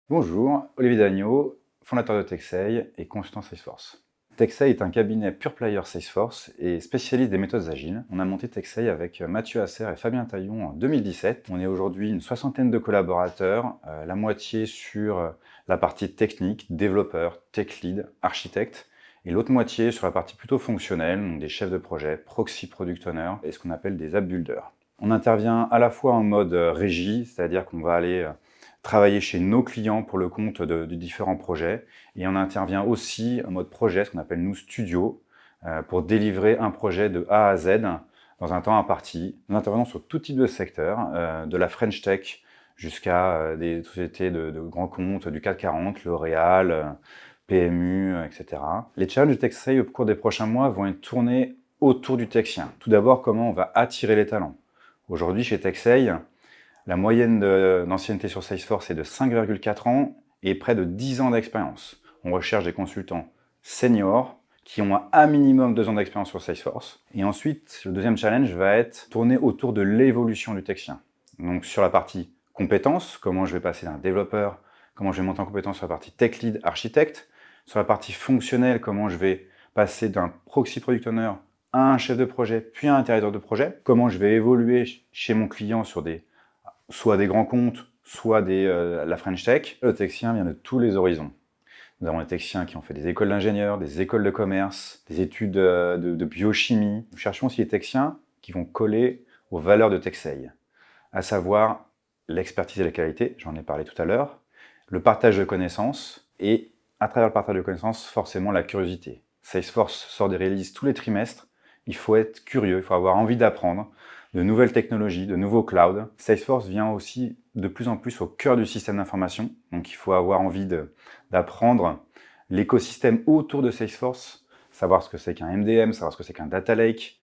Bonjour, Olivier Dagneau, fondateur de Texei et consultant Salesforce. Texei est un cabinet pure player Salesforce et spécialiste des méthodes agiles. On a monté Texei avec Mathieu Asser et Fabien Taillon en 2017. On est aujourd'hui une soixantaine de collaborateurs, la moitié sur la partie technique, développeurs, tech lead, architecte, et l'autre moitié sur la partie plutôt fonctionnelle, donc des chefs de projet, proxy product owner et ce qu'on appelle des app builders. On intervient à la fois en mode régie, c'est-à-dire qu'on va aller travailler chez nos clients pour le compte de différents projets. Et on intervient aussi en mode projet, ce qu'on appelle nous studio, pour délivrer un projet de A à Z dans un temps imparti. Nous intervenons sur tout type de secteur, de la French Tech jusqu'à des sociétés de grands comptes, du CAC 40, L'Oréal, PMU, etc. Les challenges de Texei au cours des prochains mois vont être tournés autour du Texien. Tout d'abord, comment on va attirer les talents. Aujourd'hui, chez Texei, la moyenne d'ancienneté sur Salesforce est de 5,4 ans et près de 10 ans d'expérience. On recherche des consultants seniors qui ont un minimum 2 ans d'expérience sur Salesforce. Et ensuite, le deuxième challenge va être tourné autour de l'évolution du Texien. Donc sur la partie compétences, comment je vais passer d'un développeur, comment je vais monter en compétence sur la partie tech lead, architecte. Sur la partie fonctionnelle, comment je vais passer d'un proxy product owner à un chef de projet, puis à un directeur de projet. Comment je vais évoluer chez mon client sur soit des grands comptes, soit la French Tech. Le Texien vient de tous les horizons. Nous avons des Texiens qui ont fait des écoles d'ingénieurs, des écoles de commerce, des études de biochimie. Nous cherchons aussi des Texiens qui vont coller aux valeurs de Texei, à savoir l'expertise et la qualité, j'en ai parlé tout à l'heure, le partage de connaissances et, à travers le partage de connaissances, forcément la curiosité. Salesforce sort des releases tous les trimestres. Il faut être curieux, il faut avoir envie d'apprendre de nouvelles technologies, de nouveaux clouds. Salesforce vient aussi de plus en plus au cœur du système d'information. Donc il faut avoir envie d'apprendre l'écosystème autour de Salesforce, savoir ce que c'est qu'un MDM, savoir ce que c'est qu'un data lake,